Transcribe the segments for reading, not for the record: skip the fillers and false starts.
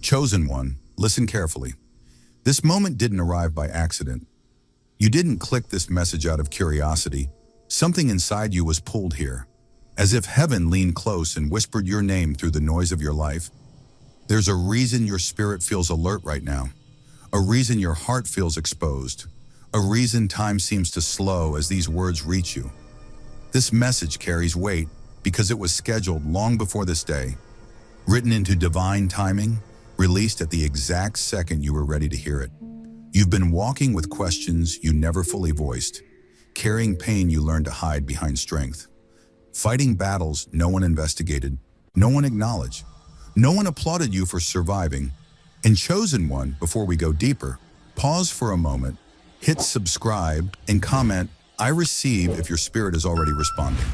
Chosen one, listen carefully. This moment didn't arrive by accident. You didn't click this message out of curiosity. Something inside you was pulled here, as if heaven leaned close and whispered your name through the noise of your life. There's a reason your spirit feels alert right now, a reason your heart feels exposed, a reason time seems to slow as these words reach you. This message carries weight because it was scheduled long before this day, written into divine timing, released at the exact second you were ready to hear it. You've been walking with questions you never fully voiced, carrying pain you learned to hide behind strength, fighting battles no one investigated, no one acknowledged, no one applauded you for surviving. And chosen one, before we go deeper, pause for a moment, hit subscribe, and comment, "I receive," if your spirit is already responding.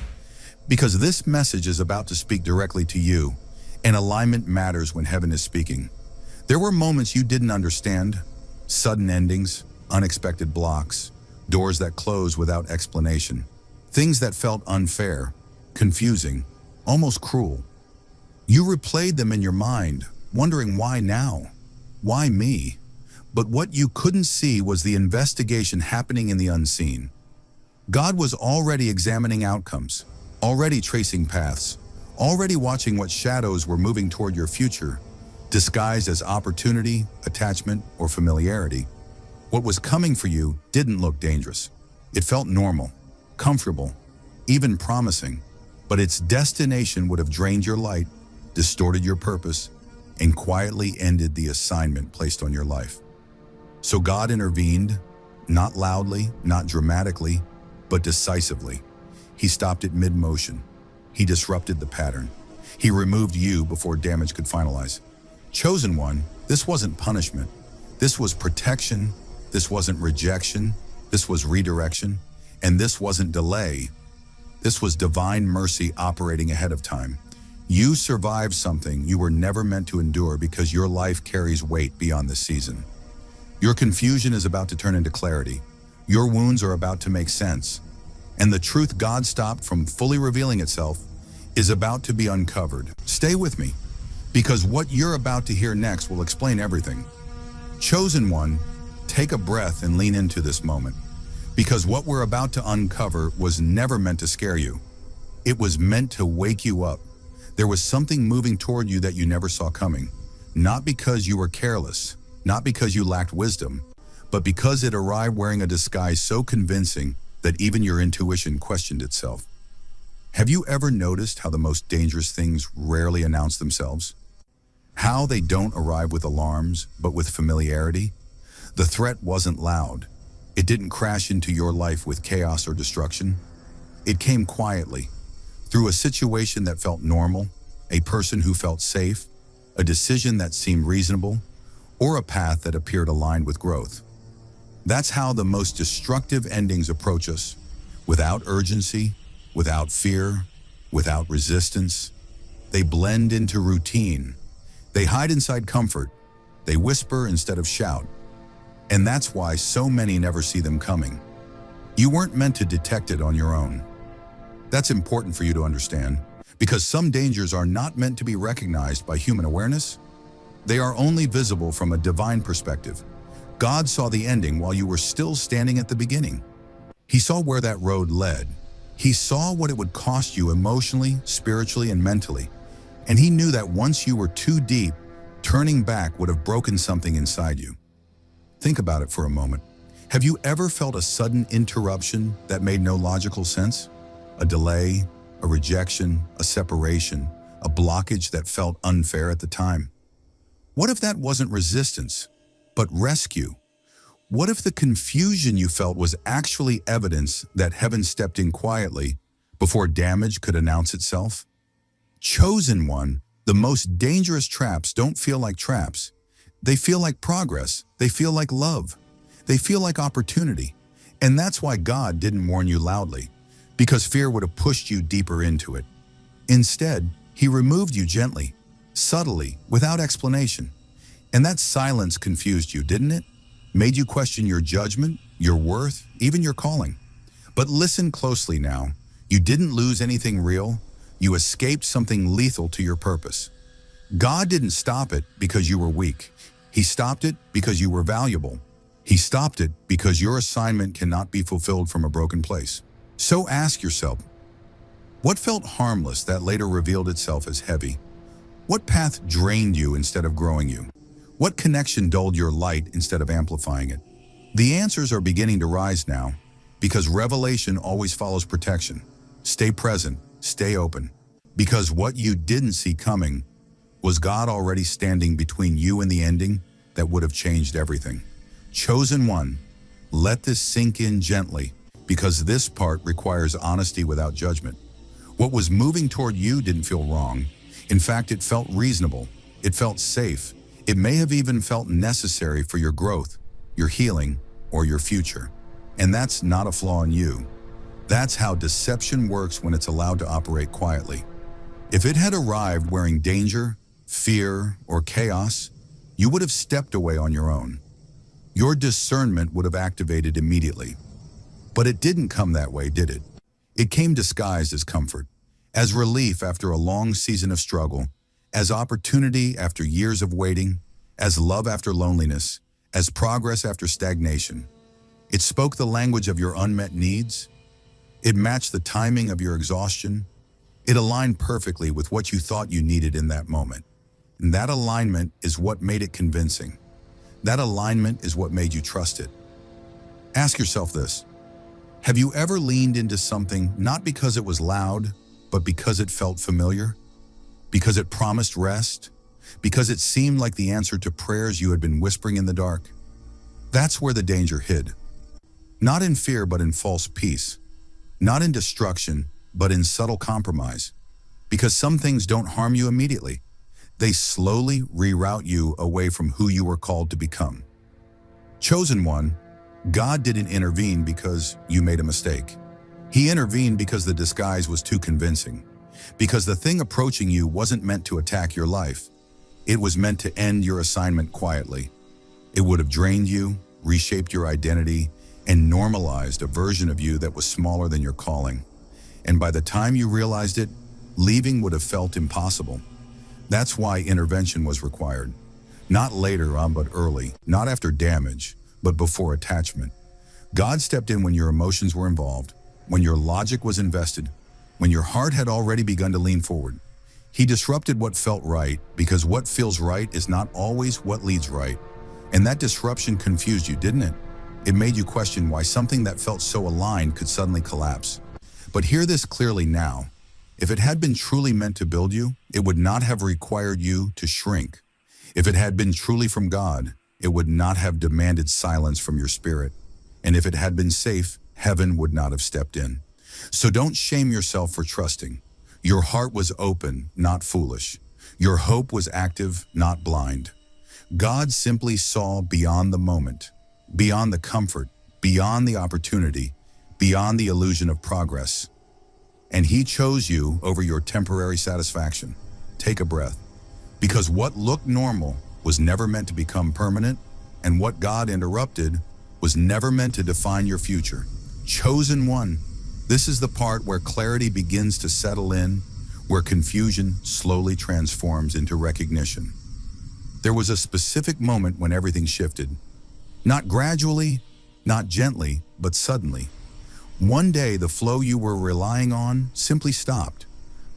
Because this message is about to speak directly to you, and alignment matters when heaven is speaking. There were moments you didn't understand, sudden endings, unexpected blocks, doors that close without explanation, things that felt unfair, confusing, almost cruel. You replayed them in your mind, wondering why now? Why me? But what you couldn't see was the investigation happening in the unseen. God was already examining outcomes, already tracing paths, already watching what shadows were moving toward your future, disguised as opportunity, attachment, or familiarity. What was coming for you didn't look dangerous. It felt normal, comfortable, even promising, but its destination would have drained your light, distorted your purpose, and quietly ended the assignment placed on your life. So God intervened, not loudly, not dramatically, but decisively. He stopped it mid-motion. He disrupted the pattern. He removed you before damage could finalize. Chosen one, this wasn't punishment. This was protection. This wasn't rejection. This was redirection. And this wasn't delay. This was divine mercy operating ahead of time. You survived something you were never meant to endure because your life carries weight beyond this season. Your confusion is about to turn into clarity. Your wounds are about to make sense. And the truth God stopped from fully revealing itself is about to be uncovered. Stay with me, because what you're about to hear next will explain everything. Chosen one, take a breath and lean into this moment, because what we're about to uncover was never meant to scare you. It was meant to wake you up. There was something moving toward you that you never saw coming, not because you were careless, not because you lacked wisdom, but because it arrived wearing a disguise so convincing that even your intuition questioned itself. Have you ever noticed how the most dangerous things rarely announce themselves? How they don't arrive with alarms, but with familiarity? The threat wasn't loud. It didn't crash into your life with chaos or destruction. It came quietly, through a situation that felt normal, a person who felt safe, a decision that seemed reasonable, or a path that appeared aligned with growth. That's how the most destructive endings approach us, without urgency, without fear, without resistance. They blend into routine. They hide inside comfort. They whisper instead of shout. And that's why so many never see them coming. You weren't meant to detect it on your own. That's important for you to understand, because some dangers are not meant to be recognized by human awareness. They are only visible from a divine perspective. God saw the ending while you were still standing at the beginning. He saw where that road led. He saw what it would cost you emotionally, spiritually, and mentally. And he knew that once you were too deep, turning back would have broken something inside you. Think about it for a moment. Have you ever felt a sudden interruption that made no logical sense? A delay, a rejection, a separation, a blockage that felt unfair at the time. What if that wasn't resistance, but rescue? What if the confusion you felt was actually evidence that heaven stepped in quietly before damage could announce itself? Chosen one, the most dangerous traps don't feel like traps. They feel like progress. They feel like love. They feel like opportunity. And that's why God didn't warn you loudly, because fear would have pushed you deeper into it. Instead, he removed you gently, subtly, without explanation. And that silence confused you, didn't it? Made you question your judgment, your worth, even your calling. But listen closely now. You didn't lose anything real. You escaped something lethal to your purpose. God didn't stop it because you were weak. He stopped it because you were valuable. He stopped it because your assignment cannot be fulfilled from a broken place. So ask yourself, what felt harmless that later revealed itself as heavy? What path drained you instead of growing you? What connection dulled your light instead of amplifying it? The answers are beginning to rise now, because revelation always follows protection. Stay present, stay open, because what you didn't see coming was God already standing between you and the ending that would have changed everything. Chosen one, let this sink in gently, because this part requires honesty without judgment. What was moving toward you didn't feel wrong. In fact, it felt reasonable. It felt safe. It may have even felt necessary for your growth, your healing, or your future. And that's not a flaw in you. That's how deception works when it's allowed to operate quietly. If it had arrived wearing danger, fear, or chaos, you would have stepped away on your own. Your discernment would have activated immediately. But it didn't come that way, did it? It came disguised as comfort, as relief after a long season of struggle, as opportunity after years of waiting, as love after loneliness, as progress after stagnation. It spoke the language of your unmet needs. It matched the timing of your exhaustion. It aligned perfectly with what you thought you needed in that moment. And that alignment is what made it convincing. That alignment is what made you trust it. Ask yourself this. Have you ever leaned into something not because it was loud, but because it felt familiar? Because it promised rest? Because it seemed like the answer to prayers you had been whispering in the dark? That's where the danger hid. Not in fear, but in false peace. Not in destruction, but in subtle compromise. Because some things don't harm you immediately. They slowly reroute you away from who you were called to become. Chosen one, God didn't intervene because you made a mistake. He intervened because the disguise was too convincing. Because the thing approaching you wasn't meant to attack your life. It was meant to end your assignment quietly. It would have drained you, reshaped your identity, and normalized a version of you that was smaller than your calling. And by the time you realized it, leaving would have felt impossible. That's why intervention was required. Not later on, but early. Not after damage, but before attachment. God stepped in when your emotions were involved, when your logic was invested, when your heart had already begun to lean forward. He disrupted what felt right, because what feels right is not always what leads right. And that disruption confused you, didn't it? It made you question why something that felt so aligned could suddenly collapse. But hear this clearly now. If it had been truly meant to build you, it would not have required you to shrink. If it had been truly from God, it would not have demanded silence from your spirit. And if it had been safe, heaven would not have stepped in. So don't shame yourself for trusting. Your heart was open, not foolish. Your hope was active, not blind. God simply saw beyond the moment, beyond the comfort, beyond the opportunity, beyond the illusion of progress. And He chose you over your temporary satisfaction. Take a breath. Because what looked normal was never meant to become permanent, and what God interrupted was never meant to define your future. Chosen one. This is the part where clarity begins to settle in, where confusion slowly transforms into recognition. There was a specific moment when everything shifted. Not gradually, not gently, but suddenly. One day, the flow you were relying on simply stopped.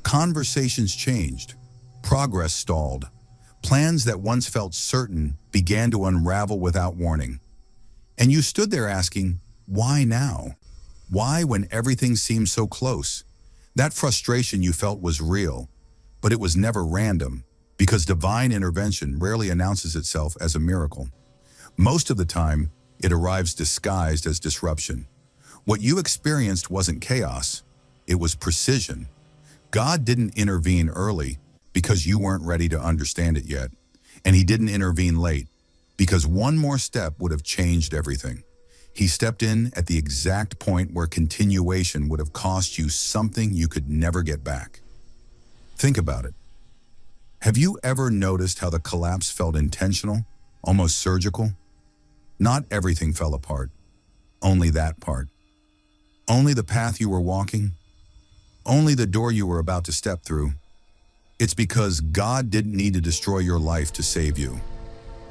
Conversations changed. Progress stalled. Plans that once felt certain began to unravel without warning. And you stood there asking, why now? Why when everything seemed so close? That frustration you felt was real, but it was never random, because divine intervention rarely announces itself as a miracle. Most of the time, it arrives disguised as disruption. What you experienced wasn't chaos, it was precision. God didn't intervene early because you weren't ready to understand it yet. And He didn't intervene late because one more step would have changed everything. He stepped in at the exact point where continuation would have cost you something you could never get back. Think about it. Have you ever noticed how the collapse felt intentional, almost surgical? Not everything fell apart, only that part. Only the path you were walking, only the door you were about to step through. It's because God didn't need to destroy your life to save you.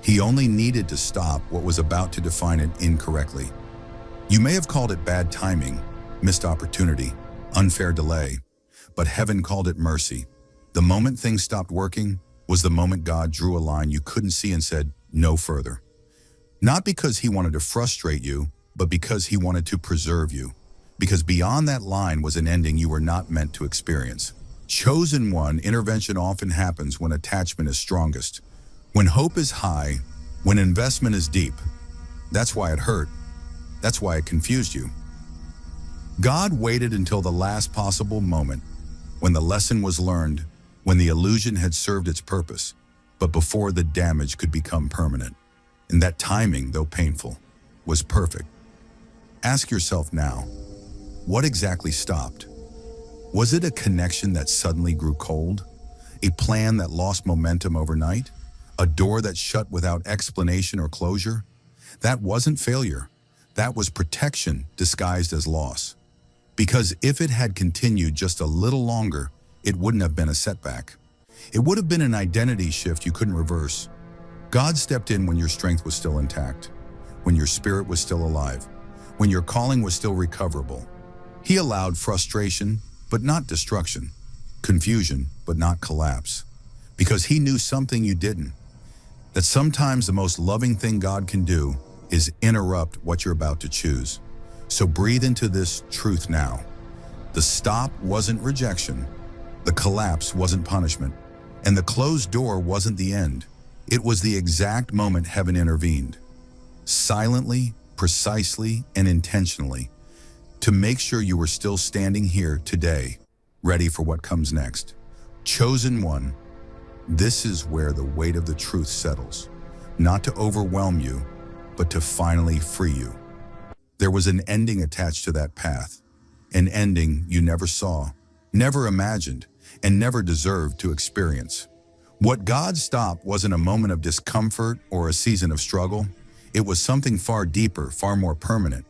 He only needed to stop what was about to define it incorrectly. You may have called it bad timing, missed opportunity, unfair delay, but heaven called it mercy. The moment things stopped working was the moment God drew a line you couldn't see and said, no further. Not because he wanted to frustrate you, but because he wanted to preserve you. Because beyond that line was an ending you were not meant to experience. Chosen one, intervention often happens when attachment is strongest, when hope is high, when investment is deep. That's why it hurt. That's why it confused you. God waited until the last possible moment, when the lesson was learned, when the illusion had served its purpose, but before the damage could become permanent. And that timing, though painful, was perfect. Ask yourself now, what exactly stopped? Was it a connection that suddenly grew cold? A plan that lost momentum overnight? A door that shut without explanation or closure? That wasn't failure. That was protection disguised as loss. Because if it had continued just a little longer, it wouldn't have been a setback. It would have been an identity shift you couldn't reverse. God stepped in when your strength was still intact, when your spirit was still alive, when your calling was still recoverable. He allowed frustration, but not destruction, confusion, but not collapse, because he knew something you didn't, that sometimes the most loving thing God can do is interrupt what you're about to choose. So breathe into this truth now. The stop wasn't rejection, the collapse wasn't punishment, and the closed door wasn't the end. It was the exact moment heaven intervened, silently, precisely, and intentionally, to make sure you were still standing here today, ready for what comes next. Chosen one, this is where the weight of the truth settles, not to overwhelm you, but to finally free you. There was an ending attached to that path, an ending you never saw, never imagined, and never deserved to experience. What God stopped wasn't a moment of discomfort or a season of struggle. It was something far deeper, far more permanent.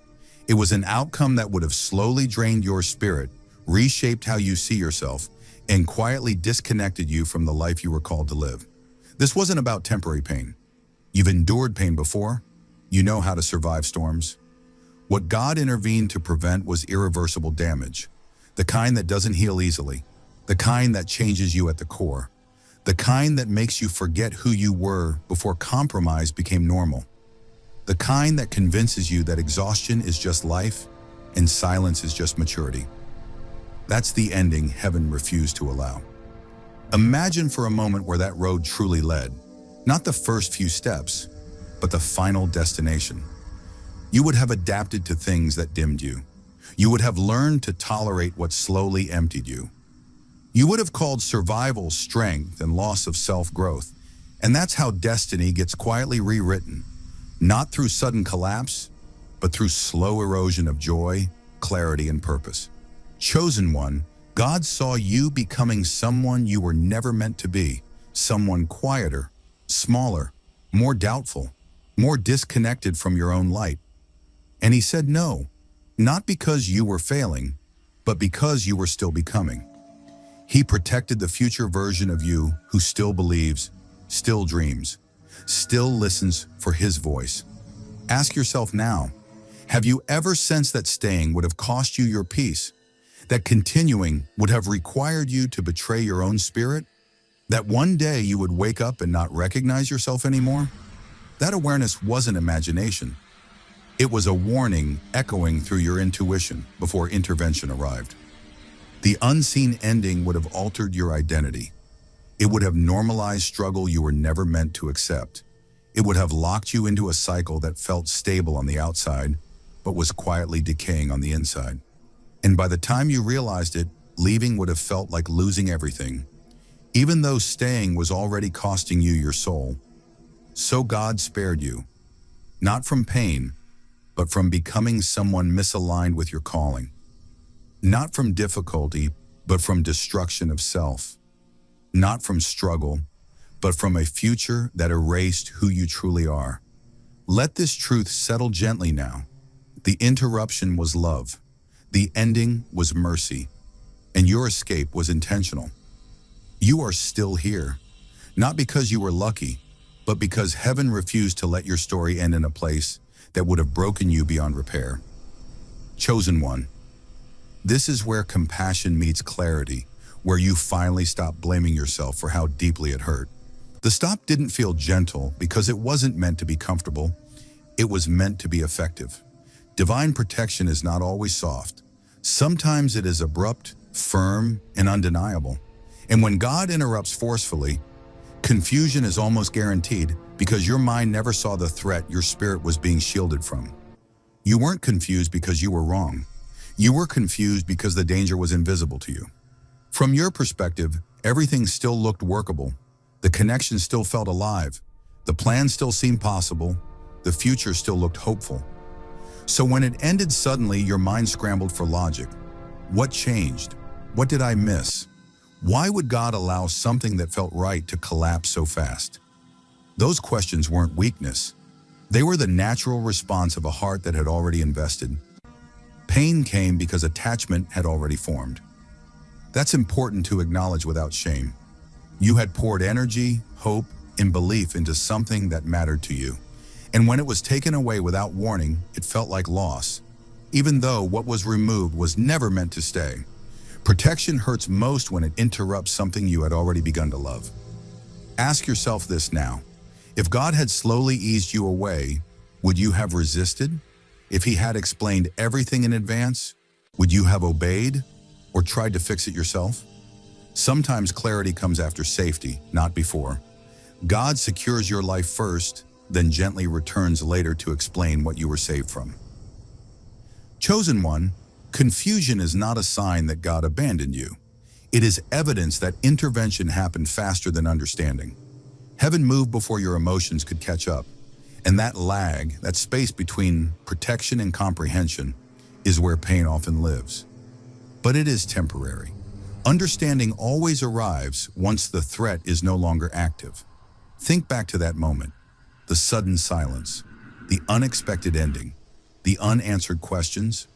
It was an outcome that would have slowly drained your spirit, reshaped how you see yourself, and quietly disconnected you from the life you were called to live. This wasn't about temporary pain. You've endured pain before. You know how to survive storms. What God intervened to prevent was irreversible damage, the kind that doesn't heal easily, the kind that changes you at the core, the kind that makes you forget who you were before compromise became normal, the kind that convinces you that exhaustion is just life and silence is just maturity. That's the ending heaven refused to allow. Imagine for a moment where that road truly led, not the first few steps, but the final destination. You would have adapted to things that dimmed you. You would have learned to tolerate what slowly emptied you. You would have called survival strength and loss of self-growth. And that's how destiny gets quietly rewritten, not through sudden collapse, but through slow erosion of joy, clarity, and purpose. Chosen one, God saw you becoming someone you were never meant to be, someone quieter, smaller, more doubtful, more disconnected from your own light. And he said no, not because you were failing, but because you were still becoming. He protected the future version of you who still believes, still dreams, still listens for his voice. Ask yourself now, have you ever sensed that staying would have cost you your peace? That continuing would have required you to betray your own spirit? That one day you would wake up and not recognize yourself anymore? That awareness wasn't imagination. It was a warning echoing through your intuition before intervention arrived. The unseen ending would have altered your identity. It would have normalized struggle you were never meant to accept. It would have locked you into a cycle that felt stable on the outside, but was quietly decaying on the inside. And by the time you realized it, leaving would have felt like losing everything, even though staying was already costing you your soul. So God spared you, not from pain, but from becoming someone misaligned with your calling. Not from difficulty, but from destruction of self. Not from struggle, but from a future that erased who you truly are. Let this truth settle gently now. The interruption was love. The ending was mercy. And your escape was intentional. You are still here, not because you were lucky, but because heaven refused to let your story end in a place that would have broken you beyond repair. Chosen one. This is where compassion meets clarity, where you finally stop blaming yourself for how deeply it hurt. The stop didn't feel gentle because it wasn't meant to be comfortable. It was meant to be effective. Divine protection is not always soft. Sometimes it is abrupt, firm, and undeniable. And when God interrupts forcefully, confusion is almost guaranteed because your mind never saw the threat your spirit was being shielded from. You weren't confused because you were wrong. You were confused because the danger was invisible to you. From your perspective, everything still looked workable. The connection still felt alive. The plan still seemed possible. The future still looked hopeful. So when it ended suddenly, your mind scrambled for logic. What changed? What did I miss? Why would God allow something that felt right to collapse so fast? Those questions weren't weakness. They were the natural response of a heart that had already invested. Pain came because attachment had already formed. That's important to acknowledge without shame. You had poured energy, hope, and belief into something that mattered to you. And when it was taken away without warning, it felt like loss, even though what was removed was never meant to stay. Protection hurts most when it interrupts something you had already begun to love. Ask yourself this now. If God had slowly eased you away, would you have resisted? If He had explained everything in advance, would you have obeyed or tried to fix it yourself? Sometimes clarity comes after safety, not before. God secures your life first, then gently returns later to explain what you were saved from. Chosen one, confusion is not a sign that God abandoned you. It is evidence that intervention happened faster than understanding. Heaven moved before your emotions could catch up, and that lag, that space between protection and comprehension, is where pain often lives. But it is temporary. Understanding always arrives once the threat is no longer active. Think back to that moment, the sudden silence, the unexpected ending, the unanswered questions.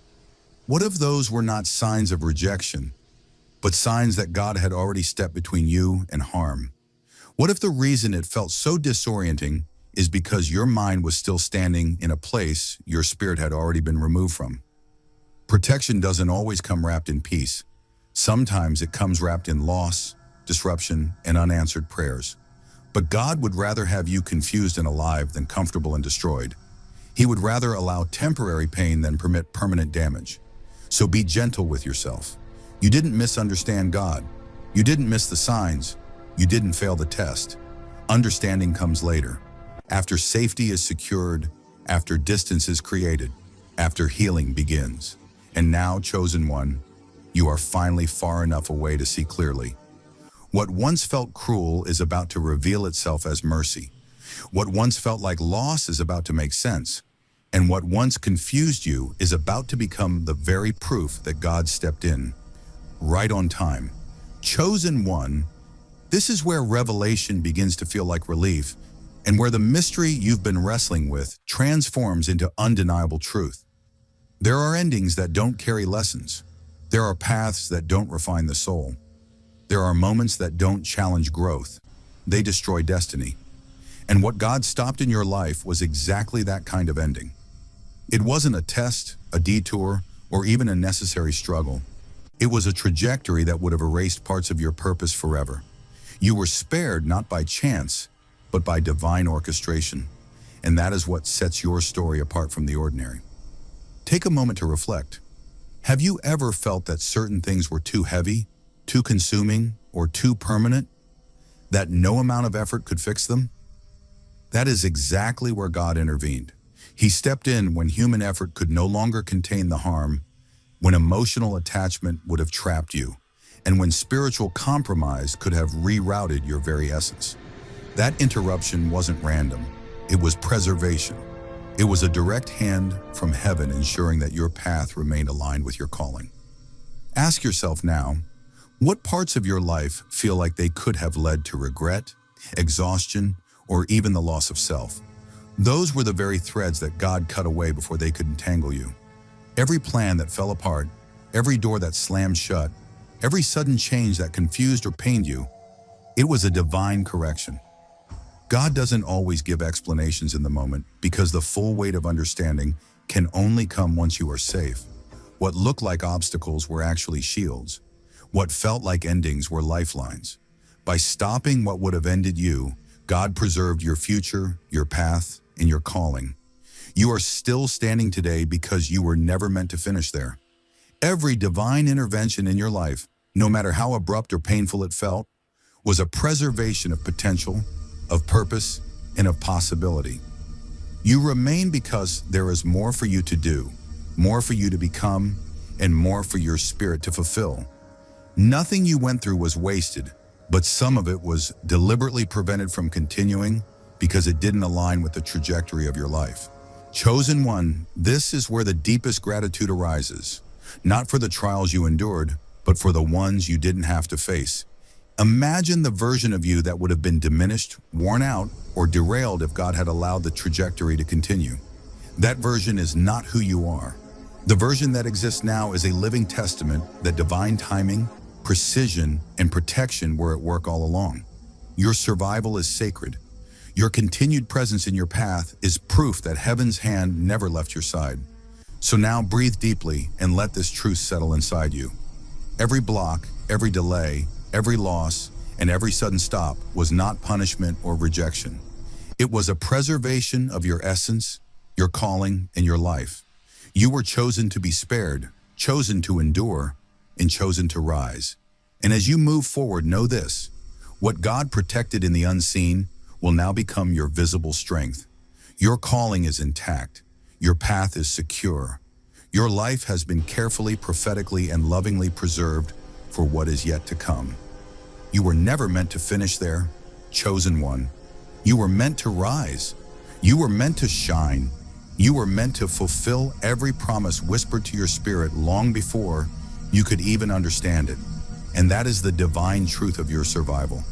What if those were not signs of rejection, but signs that God had already stepped between you and harm? What if the reason it felt so disorienting is because your mind was still standing in a place your spirit had already been removed from? Protection doesn't always come wrapped in peace. Sometimes it comes wrapped in loss, disruption, and unanswered prayers. But God would rather have you confused and alive than comfortable and destroyed. He would rather allow temporary pain than permit permanent damage. So be gentle with yourself. You didn't misunderstand God. You didn't miss the signs. You didn't fail the test. Understanding comes later, after safety is secured, after distance is created, after healing begins. And now, chosen one, you are finally far enough away to see clearly. What once felt cruel is about to reveal itself as mercy. What once felt like loss is about to make sense. And what once confused you is about to become the very proof that God stepped in, right on time. Chosen one, this is where revelation begins to feel like relief, and where the mystery you've been wrestling with transforms into undeniable truth. There are endings that don't carry lessons. There are paths that don't refine the soul. There are moments that don't challenge growth. They destroy destiny. And what God stopped in your life was exactly that kind of ending. It wasn't a test, a detour, or even a necessary struggle. It was a trajectory that would have erased parts of your purpose forever. You were spared not by chance, but by divine orchestration. And that is what sets your story apart from the ordinary. Take a moment to reflect. Have you ever felt that certain things were too heavy, too consuming, or too permanent, that no amount of effort could fix them? That is exactly where God intervened. He stepped in when human effort could no longer contain the harm, when emotional attachment would have trapped you, and when spiritual compromise could have rerouted your very essence. That interruption wasn't random. It was preservation. It was a direct hand from heaven ensuring that your path remained aligned with your calling. Ask yourself now, what parts of your life feel like they could have led to regret, exhaustion, or even the loss of self? Those were the very threads that God cut away before they could entangle you. Every plan that fell apart, every door that slammed shut, every sudden change that confused or pained you, It was a divine correction. God doesn't always give explanations in the moment because the full weight of understanding can only come once you are safe. What looked like obstacles were actually shields. What felt like endings were lifelines. By stopping what would have ended you, God preserved your future, your path, and your calling. You are still standing today because you were never meant to finish there. Every divine intervention in your life, no matter how abrupt or painful it felt, was a preservation of potential, of purpose, and of possibility. You remain because there is more for you to do, more for you to become, and more for your spirit to fulfill. Nothing you went through was wasted, but some of it was deliberately prevented from continuing because it didn't align with the trajectory of your life. Chosen one, this is where the deepest gratitude arises, not for the trials you endured, but for the ones you didn't have to face. Imagine the version of you that would have been diminished, worn out, or derailed if God had allowed the trajectory to continue. That version is not who you are. The version that exists now is a living testament that divine timing, precision, and protection were at work all along. Your survival is sacred. Your continued presence in your path is proof that heaven's hand never left your side. So now breathe deeply and let this truth settle inside you. Every block, every delay, every loss, and every sudden stop was not punishment or rejection. It was a preservation of your essence, your calling, and your life. You were chosen to be spared, chosen to endure, and chosen to rise. And as you move forward, know this: what God protected in the unseen will now become your visible strength. Your calling is intact. Your path is secure. Your life has been carefully, prophetically, and lovingly preserved for what is yet to come. You were never meant to finish there, chosen one. You were meant to rise. You were meant to shine. You were meant to fulfill every promise whispered to your spirit long before you could even understand it. And that is the divine truth of your survival.